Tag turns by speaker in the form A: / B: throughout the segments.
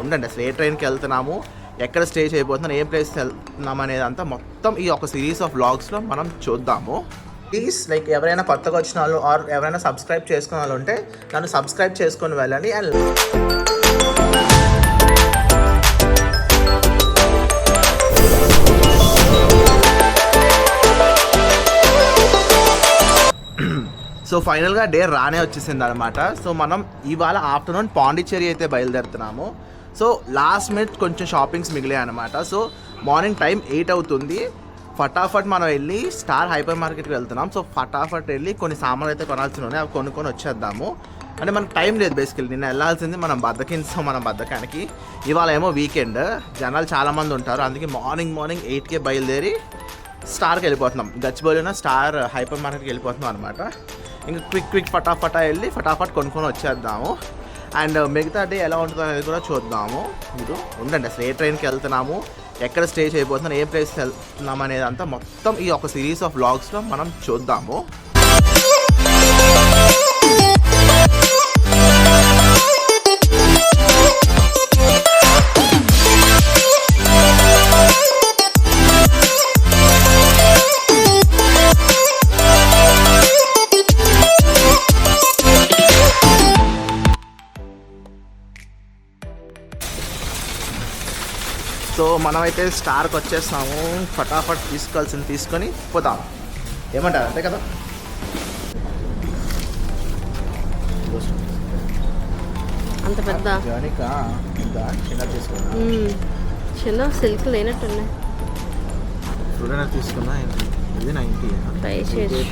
A: ఉండండి. అసలు ఏ ట్రైన్కి వెళ్తున్నాము, ఎక్కడ స్టే చేయబోతున్నాం, ఏ ప్లేస్కి వెళ్తున్నాం అనేది అంతా మొత్తం ఈ ఒక సిరీస్ ఆఫ్ వ్లాగ్స్లో మనం చూద్దాము. ప్లీజ్ లైక్ ఎవరైనా కొత్తగా వచ్చిన వాళ్ళు ఆర్ ఎవరైనా సబ్స్క్రైబ్ చేసుకున్న వాళ్ళు ఉంటే నన్ను సబ్స్క్రైబ్ చేసుకొని వెళ్ళండి. అండ్ సో ఫైనల్గా డే రానే వచ్చేసింది అనమాట. సో మనం ఇవాళ ఆఫ్టర్నూన్ పాండిచ్చేరి అయితే బయలుదేరుతున్నాము. సో లాస్ట్ మినిట్ కొంచెం షాపింగ్స్ మిగిలాయి అనమాట. సో మార్నింగ్ టైం 8 అవుతుంది. ఫటాఫట్ మనం వెళ్ళి స్టార్ హైపర్ మార్కెట్కి వెళ్తున్నాం. సో ఫటాఫట్ వెళ్ళి కొన్ని సామాన్లు అయితే కొనాల్సి ఉన్నాయి, అవి కొనుక్కొని వచ్చేద్దాము. అంటే మనకు టైం లేదు బేసికలీ. నిన్న వెళ్ళాల్సింది మనం బద్దకించాం. మనం బద్దకానికి ఇవాళ ఏమో వీకెండ్, జనాలు చాలామంది ఉంటారు. అందుకే మార్నింగ్ 8కే బయలుదేరి స్టార్కి వెళ్ళిపోతున్నాం. గచ్చిబౌలిలో స్టార్ హైపర్ మార్కెట్కి వెళ్ళిపోతున్నాం అనమాట. ఇంకా క్విక్ ఫటాఫటా వెళ్ళి ఫటాఫట్ కొనుక్కొని వచ్చేద్దాము. అండ్ మిగతా డే ఎలా ఉంటుందో అనేది కూడా చూద్దాము. మీరు ఉండండి. అసలు ఏ ట్రైన్కి వెళ్తున్నాము, ఎక్కడ స్టే చేయబోతున్నాం, ఏ ప్లేస్కి వెళ్తున్నాం అనేది అంతా మొత్తం ఈ ఒక సిరీస్ ఆఫ్ వ్లాగ్స్లో మనం చూద్దాము. సో మనమైతే స్టార్కి వచ్చేస్తాము. ఫటాఫట్ తీసుకోవాల్సింది తీసుకొని పోదాం. ఏమంటారు, అంతే కదా?
B: అంత పెద్ద
A: చిన్న తీసుకున్నా,
B: చిన్న సిల్క్ లేనట్టున్నాయి.
A: చూడనా తీసుకున్నా. ఇది 90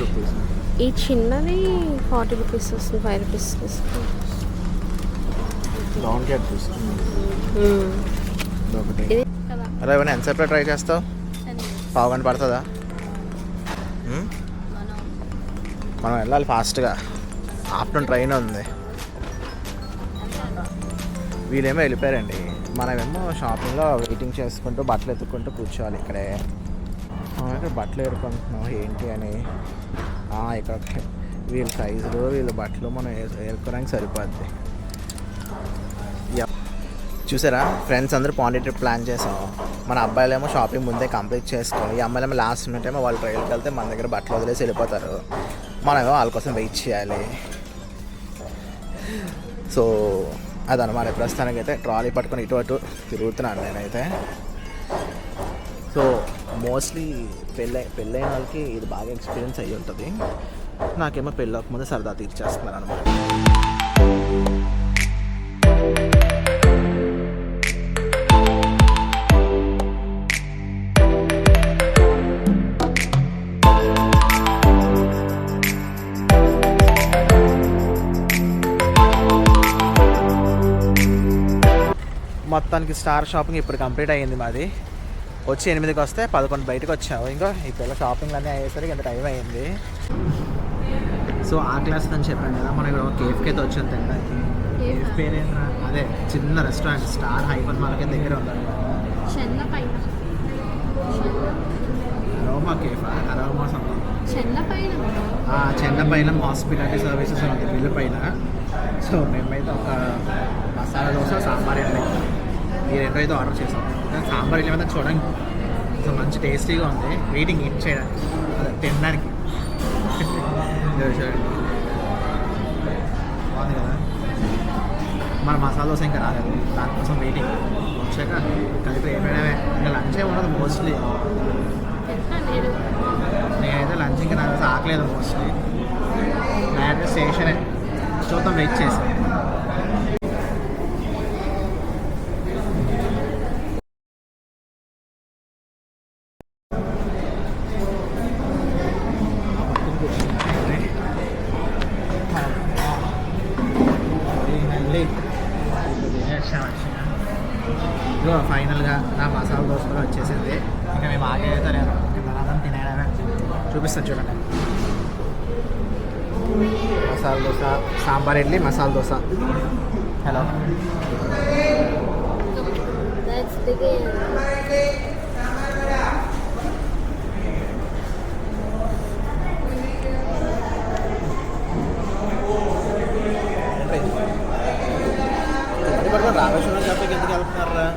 A: రూపీస్.
B: ఈ చిన్నది 40 రూపీస్ వస్తుంది, 5 రూపీస్ వస్తుంది.
A: లాంగ్ క్యాట్ తీసుకున్నా. అరే ఇవన్నీ ఎంతసేపు ట్రై చేస్తావు? పావు గంట పడుతుందా? మనం వెళ్ళాలి ఫాస్ట్గా. ఆఫ్టర్నూన్ ట్రైన్ ఉంది. వీళ్ళేమో వెళ్ళిపోయారండి. మనమేమో షాపింగ్లో వెయిటింగ్ చేసుకుంటూ బట్టలు ఎత్తుక్కుంటూ కూర్చోవాలి ఇక్కడే. బట్టలు ఏరుకుంటున్నాం ఏంటి అని. ఇక్కడ వీళ్ళ సైజులు వీళ్ళ బట్టలు మనం ఏరుకోవడానికి సరిపోద్ది. చూసారా ఫ్రెండ్స్, అందరూ పాండిచ్చేరి ప్లాన్ చేసాం. మన అబ్బాయిలేమో షాపింగ్ ముందే కంప్లీట్ చేసుకొని, ఈ అమ్మాయిలేమో లాస్ట్ మినిట్ ఏమో వాళ్ళు ట్రైన్కి వెళ్తే మన దగ్గర బట్టలు వదిలేసి వెళ్ళిపోతారు. మనమేమో వాళ్ళ కోసం వెయిట్ చేయాలి. సో అదనమాట. ప్రస్తుతానికైతే ట్రాలీ పట్టుకొని ఇటు అటు తిరుగుతున్నాను నేనైతే. సో మోస్ట్లీ పెళ్ళైన వాళ్ళకి ఇది బాగా ఎక్స్పీరియన్స్ అయ్యి ఉంటుంది. నాకేమో పెళ్ళి ముందే సరదా తీర్చేస్తున్నారు అనమాట. మొత్తానికి స్టార్ షాపింగ్ ఇప్పుడు కంప్లీట్ అయ్యింది మాది. వచ్చి 8కి వస్తే 11 బయటకు వచ్చాము. ఇంకా ఈ పిల్ల షాపింగ్ అన్నీ అయ్యేసరికి ఇంత టైం అయ్యింది. సో ఆ క్లాస్ అని చెప్పాను కదా, మనం ఇక్కడ కేఫ్కి అయితే వచ్చాం తినడానికి. కేఫ్ పేరేంట్రా? అదే చిన్న రెస్టారెంట్ స్టార్ హైపర్ మార్కెట్ దగ్గర ఉందన్నమాట. అరోమా కేఫా? Aroma something. చెన్నపైన హాస్పిటాలిటీ సర్వీసెస్ ఉంది బిల్లు పైన. సో మేమైతే ఒక మసాలా దోశ, సాంబార్ ఇడ్లీ ఈ 2 అయితే ఆర్డర్ చేసాం. సాంబార్ ఇడ్లీ మీద చూడండి సో మంచి టేస్టీగా ఉంది. వెయిటింగ్ ఈట్ చేయడానికి, అదే తినడానికి. చూడండి బాగుంది కదా. మన మసాలా దోశ ఇంకా రాలేదు, దానికోసం వెయిటింగ్. వచ్చాక కలిపి ఏమైనా ఇంకా లంచ్ ఉండదు మోస్ట్లీ. నేనైతే లంచ్ ఇంకా నాకు ఆకలేదు మోస్ట్లీ. డైరెక్ట్ స్టేషనే చూద్దాం, వెయిట్ చేసి. ఫైనల్గా నా మసాలా దోశ కూడా వచ్చేసింది. ఇంకా మేము ఆగేదైతే లేదు, ఇంకా తినేయడమే. చూపిస్తాను చూడండి. మసాలా దోశ, సాంబార్ ఇడ్లీ, మసాలా దోశ. హలో రామేశ్వరం తినడానికి ఎందుకు వెళ్తున్నారా?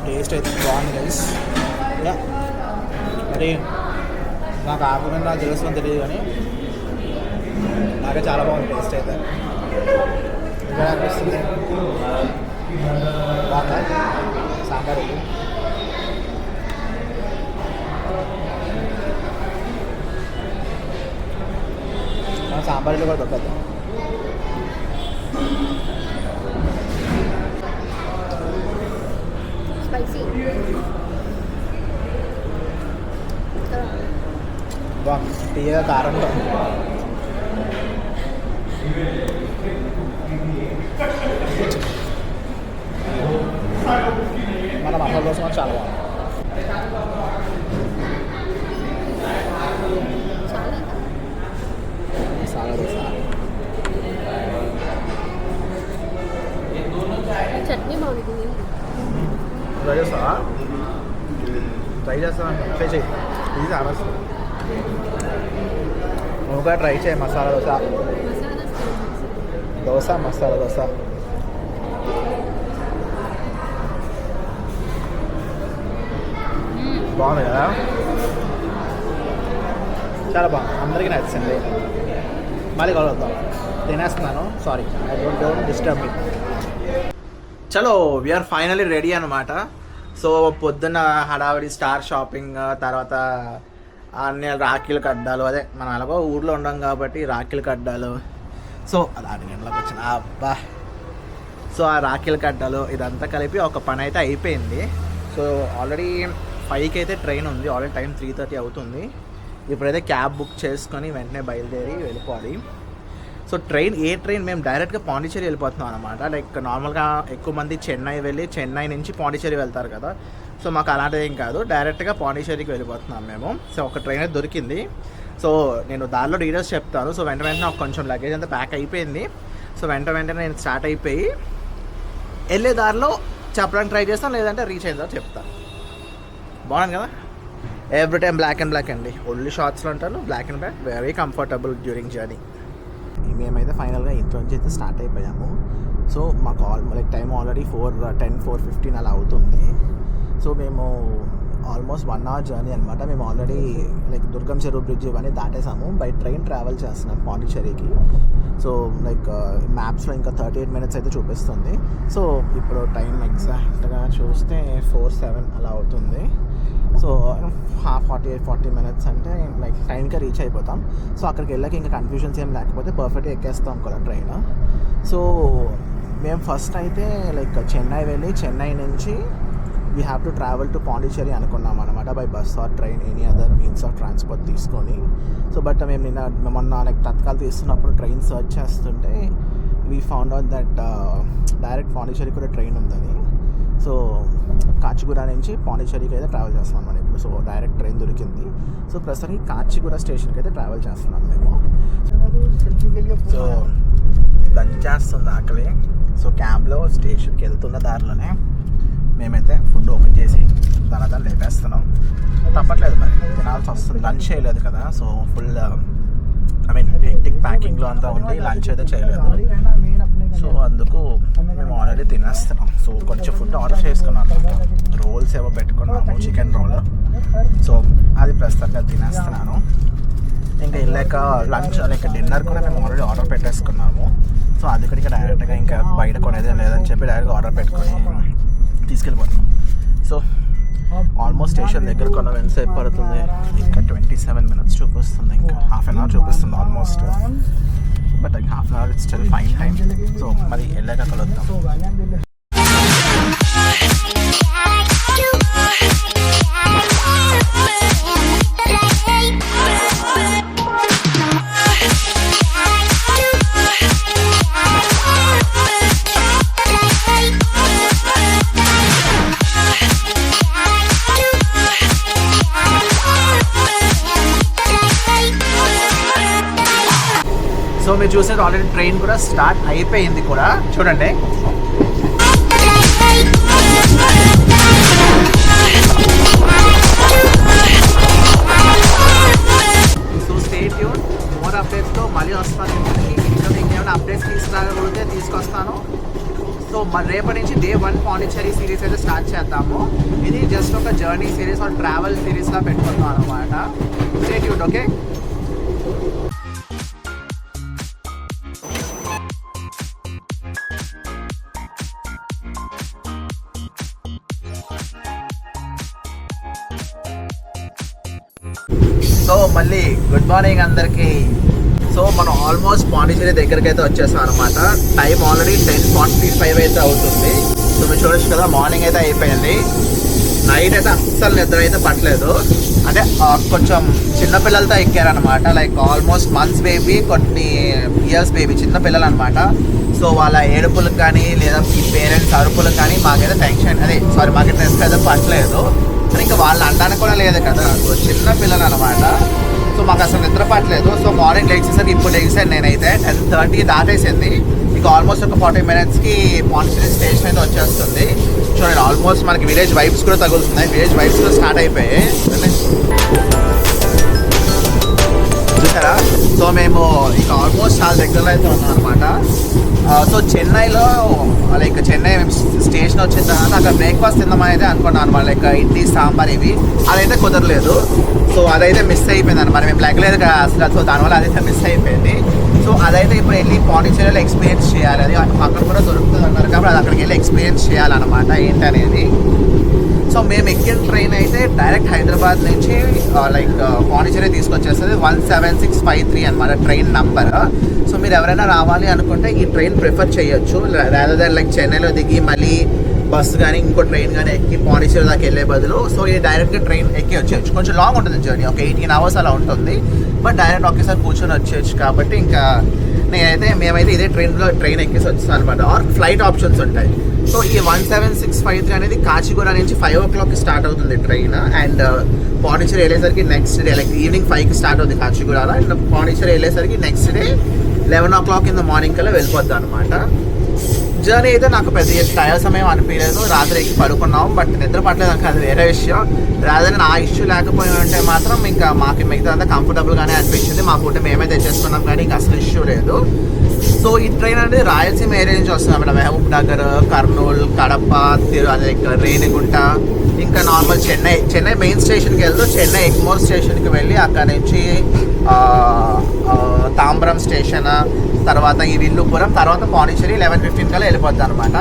A: టేస్ట్ అయితే బాగుంది గైస్. మరి నాకు ఆకుని నాకు తెలుస్తుందని తెలియదు కానీ నాకే చాలా బాగుంది టేస్ట్ అయితే. ఇంకా అనిపిస్తుంది బాగుందా సాంబార్ ఇది. సాంబార్ కూడా దొరకదు.
B: స్పైసీ
A: బాగుంది, తీయగా కారంగా. మన మసాలా దోశ మాత్రం చాలా బాగుంది. మసాలా దోశ
B: చట్నీ బాగుంటుంది.
A: ట్రై చేస్తావా? ట్రై చేస్తాను. ట్రై చేయి, ఇది ఆర్డర్స్. నువ్వు కూడా ట్రై చేయి మసాలా దోశ. దోశ మసాలా దోశ బాగుంది కదా, చాలా బాగుంది. అందరికీ నచ్చింది. మళ్ళీ కలుద్దాం. తినేస్తున్నాను, sorry, I don't disturb me. చలో వీఆర్ ఫైనలీ రెడీ అనమాట. సో పొద్దున్న హడావిడి స్టార్ షాపింగ్, తర్వాత అన్ని రాఖీలు కడ్డాలు, అదే మనం అలాగో ఊర్లో ఉండం కాబట్టి రాఖీలు కడ్డాలు. సో అది 6 గంటలకు వచ్చిన అబ్బా. సో ఆ రాఖీలు కడ్డాలు ఇదంతా కలిపి ఒక పని అయితే అయిపోయింది. సో ఆల్రెడీ 5కి అయితే ట్రైన్ ఉంది. ఆల్రెడీ టైం 3:30 అవుతుంది. ఇప్పుడైతే క్యాబ్ బుక్ చేసుకొని వెంటనే బయలుదేరి వెళ్ళిపోవాలి. సో ఏ ట్రైన్ మేము డైరెక్ట్గా పాండిచ్చేరి వెళ్ళిపోతున్నాం అనమాట. లైక్ నార్మల్గా ఎక్కువ మంది చెన్నై వెళ్ళి చెన్నై నుంచి పాండిచ్చేరి వెళ్తారు కదా. సో మాకు అలాంటిది ఏం కాదు, డైరెక్ట్గా పాండిచ్చేరికి వెళ్ళిపోతున్నాం మేము. సో ఒక ట్రైన్ అయితే దొరికింది. సో నేను దారిలో డీటెయిల్స్ చెప్తాను. సో వెంటనే నాకు కొంచెం లగేజ్ అంతా ప్యాక్ అయిపోయింది. సో వెంటనే నేను స్టార్ట్ అయిపోయి వెళ్ళే దారిలో చెప్పడానికి ట్రై చేస్తాను, లేదంటే రీచ్ అయిన తర్వాత చెప్తాను. బాగుంది కదా. Every time black and black అండి. ఓన్లీ షార్ట్స్లో ఉంటాను, black and black, very comfortable during journey. మేమైతే ఫైనల్గా ఇంట్లో నుంచి అయితే స్టార్ట్ అయిపోయాము. సో మాకు లైక్ టైం ఆల్రెడీ 4:10-4:15 అలా అవుతుంది. సో మేము ఆల్మోస్ట్ 1 hour జర్నీ అనమాట. మేము ఆల్రెడీ లైక్ దుర్గం చెరువు బ్రిడ్జ్ ఇవన్నీ దాటేసాము. బై ట్రైన్ ట్రావెల్ చేస్తున్నాం పాండిచ్చేరికి. సో లైక్ మ్యాప్స్లో ఇంకా 38 minutes అయితే చూపిస్తుంది. సో ఇప్పుడు టైం ఎగ్జాక్ట్గా చూస్తే 4:07 అలా అవుతుంది. సో 40 minutes అంటే లైక్ టైంకి రీచ్ అయిపోతాం. సో అక్కడికి వెళ్ళాక ఇంకా కన్ఫ్యూజన్స్ ఏం లేకపోతే పర్ఫెక్ట్గా ఎక్కేస్తాం కదా ట్రైన్. సో మేము ఫస్ట్ అయితే లైక్ చెన్నై వెళ్ళి చెన్నై నుంచి we have to travel to Pondicherry అనుకున్నాం అనమాట, by bus or train, any other means of transport తీసుకొని. సో బట్ మేము మొన్న లైక్ తత్కాల్ తీస్తున్నప్పుడు ట్రైన్ సర్చ్ చేస్తుంటే we found out that direct Pondicherry కూడా ట్రైన్ ఉందని. సో కాచిగూడ నుంచి పాండిచ్చేరికి అయితే ట్రావెల్ చేస్తున్నాం మనం ఇప్పుడు. సో డైరెక్ట్ ట్రైన్ దొరికింది. సో ప్రస్తుతానికి కాచిగూడ స్టేషన్కి అయితే ట్రావెల్ చేస్తున్నాం మేము. సో దంచేస్తుంది ఆకలి. సో క్యాబ్లో స్టేషన్కి వెళ్తున్న దారిలోనే మేమైతే ఫుడ్ ఓపెన్ చేసి దాని లేపేస్తున్నాం. తప్పట్లేదు, మరి తినాల్సి వస్తుంది. లంచ్ చేయలేదు కదా. సో ఫుల్ హెక్టిక్ ప్యాకింగ్లో అంతా ఉంది, లంచ్ అయితే చేయలేదు. సో అందుకు మేము ఆల్రెడీ తినేస్తున్నాం. సో కొంచెం ఫుడ్ ఆర్డర్ చేసుకున్నాం, రోల్స్ ఏవో పెట్టుకున్నాము, చికెన్ రోల్. సో అది ప్రస్తుతంగా తినేస్తున్నాను. ఇంకా వెళ్ళాక లంచ్ లైక్ డిన్నర్ కూడా మేము ఆల్రెడీ ఆర్డర్ పెట్టేసుకున్నాము. సో అది కూడా ఇంకా డైరెక్ట్గా ఇంకా బయట కొనేదే లేదని చెప్పి డైరెక్ట్గా ఆర్డర్ పెట్టుకొని తీసుకెళ్ళిపోతున్నాం. సో ఆల్మోస్ట్ స్టేషన్ దగ్గర కొన్న ఎంతసేపు పడుతుంది, ఇంకా 27 minutes చూపిస్తుంది, ఇంకా ½ an hour చూపిస్తుంది ఆల్మోస్ట్. బట్ ఇంకా ½ an hour it's still fine time. So మరి వెళ్ళాక కలుద్దాం. సో మీరు చూసేది ఆల్రెడీ ట్రైన్ కూడా స్టార్ట్ అయిపోయింది కూడా, చూడండి. పాండిచ్చేరి సిరీస్ అయితే స్టార్ట్ చేద్దాము. ఇది జస్ట్ ఒక జర్నీ సిరీస్ ఆర్ ట్రావెల్ సిరీస్లా పెట్టుకుందాం అనమాట. Stay tuned, okay? సో మళ్ళీ గుడ్ మార్నింగ్ అందరికీ. సో మనం ఆల్మోస్ట్ పాండిచ్చేరి దగ్గరికి అయితే వచ్చేసాం అనమాట. టైం ఆల్రెడీ 10:45 అయితే అవుతుంది. సో మీరు చూడొచ్చు కదా, మార్నింగ్ అయితే అయిపోయింది. నైట్ అయితే అస్సలు నిద్ర అయితే పట్టలేదు. అంటే కొంచెం చిన్నపిల్లలతో ఎక్కారనమాట. లైక్ ఆల్మోస్ట్ మంత్స్ బేబీ, కొన్ని ఇయర్స్ బేబీ, చిన్న పిల్లలు అనమాట. సో వాళ్ళ ఏడుపులకు కానీ లేదా ఈ పేరెంట్స్ అరుపులకు కానీ మాకైతే టెన్షన్, మాకైతే రెస్ట్ అయితే పట్టలేదు. ఇంకా వాళ్ళు అనడానికి కూడా లేదు కదా, సో చిన్న పిల్లలు అనమాట. సో మాకు అసలు నిద్ర పట్టలేదు. సో మార్నింగ్ లెగ్సేసరికి ఇప్పుడు లెగ్సాను నేనైతే 10:30 దాటేసింది. ఇంకా ఆల్మోస్ట్ ఒక 40 minutesకి పాండిచ్చేరి స్టేషన్ అయితే వచ్చేస్తుంది. చూడండి, ఆల్మోస్ట్ మనకి విలేజ్ వైబ్స్ కూడా తగులుతున్నాయి. విలేజ్ వైబ్స్ కూడా స్టార్ట్ అయిపోయాయి చూసారా. సో మేము ఇంకా ఆల్మోస్ట్ చాలా దగ్గరలో అయితే ఉన్నాం అనమాట. సో చెన్నైలో లైక్ చెన్నై స్టేషన్ వచ్చిన తర్వాత అక్కడ బ్రేక్ఫాస్ట్ తిందామని అయితే అనుకున్నాను అనమాట. లైక్ ఇడ్లీ సాంబార్ ఇవి, అదైతే కుదరలేదు. సో అదైతే మిస్ అయిపోయింది అనమాట. మేము లెగలేదు కదా అసలు. సో దానివల్ల అదైతే మిస్ అయిపోయింది. సో అదైతే ఇప్పుడు వెళ్ళి పాండిచ్చేరిలో ఎక్స్పీరియన్స్ చేయాలి. అది అక్కడ కూడా దొరుకుతుంది అన్నారు కాబట్టి అది అక్కడికి వెళ్ళి ఎక్స్పీరియన్స్ చేయాలన్నమాట ఏంటనేది. సో మేము ఎక్కిన ట్రైన్ అయితే డైరెక్ట్ హైదరాబాద్ నుంచి లైక్ పాండిచ్చేరి తీసుకొచ్చేస్తుంది. 17653 అనమాట ట్రైన్ నంబర్. సో మీరు ఎవరైనా రావాలి అనుకుంటే ఈ ట్రైన్ ప్రిఫర్ చేయొచ్చు. రాదర్ దాన్ లైక్ చెన్నైలో దిగి మళ్ళీ బస్సు కానీ ఇంకో ట్రైన్ కానీ ఎక్కి పాండిచ్చేరి దాకా వెళ్ళే బదులు సో ఈ డైరెక్ట్గా ట్రైన్ ఎక్కి వచ్చేయచ్చు. కొంచెం లాంగ్ ఉంటుంది జర్నీ, ఒక 18 hours అలా ఉంటుంది. బట్ డైరెక్ట్ ఒకేసారి కూర్చొని వచ్చేయచ్చు. కాబట్టి ఇంకా మేమైతే ఇదే ట్రైన్ ఎక్కేసి వచ్చేస్తాం అనమాట. ఆర్ ఫ్లైట్ ఆప్షన్స్ ఉంటాయి. సో ఈ 17653 అనేది కాచిగూడ నుంచి 5 o'clockకి స్టార్ట్ అవుతుంది ట్రైన్. అండ్ పాండిచ్చేరి వెళ్ళేసరికి నెక్స్ట్ డే లైక్ ఈవినింగ్ 5కి స్టార్ట్ అవుతుంది కాచిగూడలో. అండ్ పాండిచ్చేరి వెళ్ళేసరికి next day 11 o'clock in the morning కల్లా వెళ్ళిపోద్ది అనమాట. జర్నీ అయితే నాకు పెద్ద టైర్ సమయం అనిపించలేదు. రాత్రి ఎక్కి పడుకున్నాం, బట్ నిద్ర పట్టలేదు అనుకో, అది వేరే విషయం. రాదని నా ఇష్యూ లేకపోయి ఉంటే మాత్రం ఇంకా మాకు మిగతా అంతా కంఫర్టబుల్గానే అనిపించింది. మా ఫుడ్ మేమే తెచ్చేసుకున్నాం కానీ ఇంకా అసలు ఇష్యూ లేదు. సో ఈ ట్రైన్ అనేది రాయలసీమ ఏరియా నుంచి వస్తుంది అన్నమాట. మహబూబ్ నగర్, కర్నూలు, కడప, రేణిగుంట, ఇంకా నార్మల్ చెన్నై మెయిన్ స్టేషన్కి వెళ్తూ చెన్నై ఎగ్మోర్ స్టేషన్కి వెళ్ళి అక్కడ నుంచి తాంబరం స్టేషన్, తర్వాత ఈ విల్లుపురం, తర్వాత పాండిచ్చేరి 11:15 కల్లా వెళ్ళిపోద్ది అనమాట.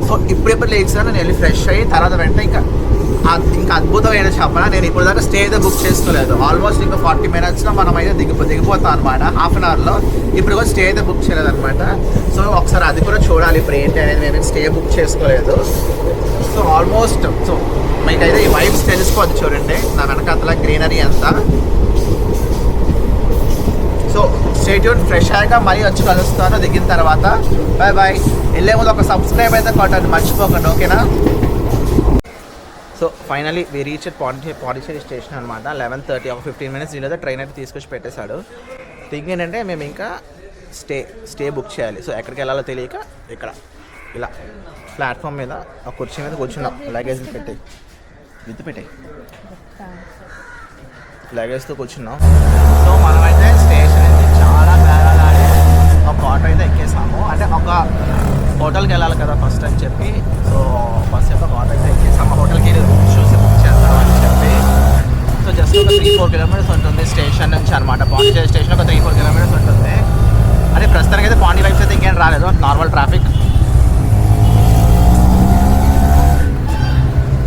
A: సో ఇప్పుడెప్పుడు లేచాను నేను వెళ్ళి ఫ్రెష్ అయ్యి తర్వాత వెంటనే ఇంకా అద్భుతమైన చెప్పన. నేను ఇప్పుడు దాకా స్టే అయితే బుక్ చేసుకోలేదు. ఆల్మోస్ట్ ఇంకా 40 minutesలో మనం అయితే దిగిపోతాం అనమాట, హాఫ్ అన్ అవర్లో. ఇప్పుడు కూడా స్టే అయితే బుక్ చేయలేదు అనమాట. సో ఒకసారి అది కూడా చూడాలి ఇప్పుడు ఏంటి అనేది. నేను స్టే బుక్ చేసుకోలేదు. సో ఆల్మోస్ట్ సో మీకైతే ఈ వైబ్స్ తెలిసిపోద్ది. చూడండి నా వెనకాతల గ్రీనరీ అంతా. So stay tune. ఫ్రెష్ అయ్యాక మళ్ళీ వచ్చి కలుస్తాను దిగిన తర్వాత. Bye bye. వెళ్ళే ముందు ఒక సబ్స్క్రైబ్ అయితే కొట్టండి మర్చిపోకండి, ఓకేనా? So finally we reach Pondicherry station అనమాట. 11:30, ఒక 15 minutes ఇలా ట్రైన్ అయితే తీసుకొచ్చి పెట్టేశాడు. థింగ్ ఏంటంటే మేము ఇంకా స్టే బుక్ చేయాలి. సో ఎక్కడికి వెళ్ళాలో తెలియక ఇక్కడ ఇలా ప్లాట్ఫామ్ మీద ఒక కుర్చీ మీద కూర్చున్నాం. లగేజ్ని పెట్టాయి లగేజ్తో కూర్చున్నాం. సో మనమైతే స్టేషన్ అయితే చాలా బేరాలాడి ఒక ఆటో అయితే ఎక్కేసాము. అంటే ఒక హోటల్కి వెళ్ళాలి కదా ఫస్ట్ అని చెప్పి. సో ఫస్ట్ ఒక ఆటో అయితే ఎక్కేసాము. హోటల్కి వెళ్ళి రూమ్స్ చూసి బుక్ చేద్దామని చెప్పి. సో జస్ట్ ఒక 3-4 kilometers ఉంటుంది స్టేషన్ నుంచి అనమాట. పాండిచ్చేరి స్టేషన్ ఒక 3-4 kilometers ఉంటుంది. అదే ప్రస్తుతానికి అయితే పాండి వైబ్స్ అయితే ఇంకేం రాలేదు, నార్మల్ ట్రాఫిక్.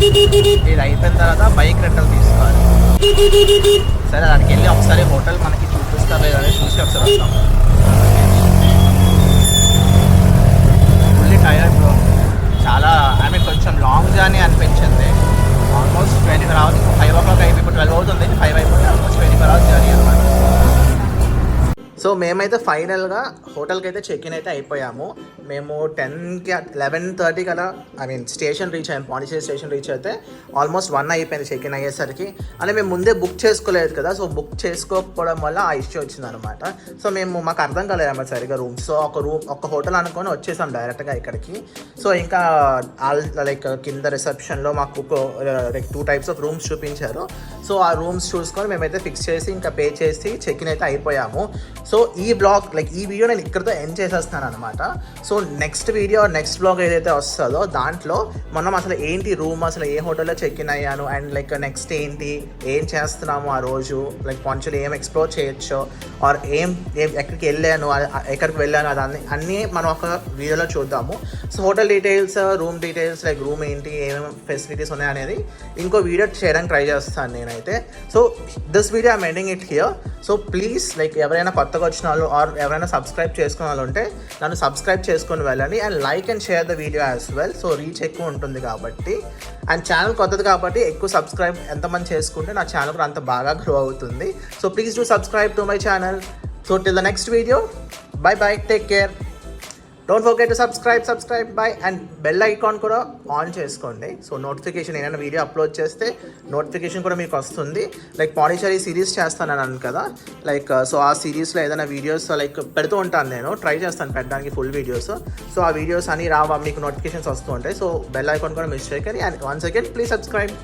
A: ఇది అయిపోయిన తర్వాత బైక్ రెంటల్ తీసుకోవాలి. సరే దానికి వెళ్ళి ఒకసారి హోటల్ మనకి చూపిస్తారు లేదని చూసి ఒకసారి వస్తాం. ఫుల్లీ టైర్డ్ బ్రో, చాలా కొంచెం లాంగ్ జర్నీ అనిపించింది. Almost 24 hours. 5 o'clock అయిపోయి ఇప్పుడు 12 అవుతుంది. 5 అయిపోతే ఆల్మోస్ట్ 24 hours జర్నీ అనమాట. సో మేమైతే ఫైనల్గా హోటల్కి అయితే చెక్ ఇన్ అయితే అయిపోయాము. మేము 10కి 11:30 కల్లా స్టేషన్ రీచ్ అయ్యాము. పాండిచ్చేరి స్టేషన్ రీచ్ అయితే ఆల్మోస్ట్ 1 అయిపోయింది చెక్ ఇన్ అయ్యేసరికి. అంటే మేము ముందే బుక్ చేసుకోలేదు కదా, సో బుక్ చేసుకోకపోవడం వల్ల ఆ ఇష్యూ వచ్చింది అనమాట. సో మాకు అర్థం కాలేదు అన్నమాట సరిగా రూమ్. సో ఒక హోటల్ అనుకొని వచ్చేసాం డైరెక్ట్గా ఇక్కడికి. సో ఇంకా లైక్ కింద రిసెప్షన్లో మాకు లైక్ 2 types ఆఫ్ రూమ్స్ చూపించారు. సో ఆ రూమ్స్ చూసుకొని మేమైతే ఫిక్స్ చేసి ఇంకా పే చేసి చెక్ ఇన్ అయితే అయిపోయాము. సో సో ఈ వీడియో నేను ఇక్కడితో ఎండ్ చేసేస్తాను అనమాట. సో నెక్స్ట్ బ్లాగ్ ఏదైతే వస్తుందో దాంట్లో మనం అసలు ఏంటి రూమ్, అసలు ఏ హోటల్లో చెక్ ఇన్ అయ్యాను, అండ్ నెక్స్ట్ ఏంటి, ఏం చేస్తున్నాము ఆ రోజు, పాండిచ్చేరి ఏం ఎక్స్ప్లోర్ చేయొచ్చో, ఆర్ ఎక్కడికి వెళ్ళాను అన్నీ మనం ఒక వీడియోలో చూద్దాము. So hotel details, room details, room ఏంటి, ఏమేమి ఫెసిలిటీస్ ఉన్నాయి అనేది ఇంకో వీడియో చేయడానికి ట్రై చేస్తాను నేనైతే. So this video I'm ending it here. So please ఎవరైనా కొత్తగా వచ్చిన వాళ్ళు ఆర్ ఎవరైనా సబ్స్క్రైబ్ చేసుకున్న వాళ్ళు ఉంటే నన్ను సబ్స్క్రైబ్ చేసుకొని వెళ్ళండి, and like and share the video as well. So reach ఎక్కువ ఉంటుంది కాబట్టి, అండ్ ఛానల్ కొత్తది కాబట్టి ఎక్కువ సబ్స్క్రైబ్ ఎంతమంది చేసుకుంటే నా ఛానల్ కూడా అంత బాగా గ్రో అవుతుంది. So please do subscribe to my channel. So till the next video, by, take care. Don't forget to subscribe by, and bell icon కూడా ఆన్ చేసుకోండి. సో నోటిఫికేషన్ ఏదైనా వీడియో అప్లోడ్ చేస్తే నోటిఫికేషన్ కూడా మీకు వస్తుంది. పాండిచ్చేరి సిరీస్ చేస్తానన్నాను కదా, so ఆ సిరీస్లో ఏదైనా వీడియోస్ పెడుతూ ఉంటాను, నేను ట్రై చేస్తాను పెట్టడానికి ఫుల్ వీడియోస్. సో ఆ వీడియోస్ అన్ని రావా మీకు నోటిఫికేషన్స్ వస్తూ ఉంటాయి. సో బెల్ ఐకాన్ కూడా మిస్ చేయకండి, and once again please subscribe.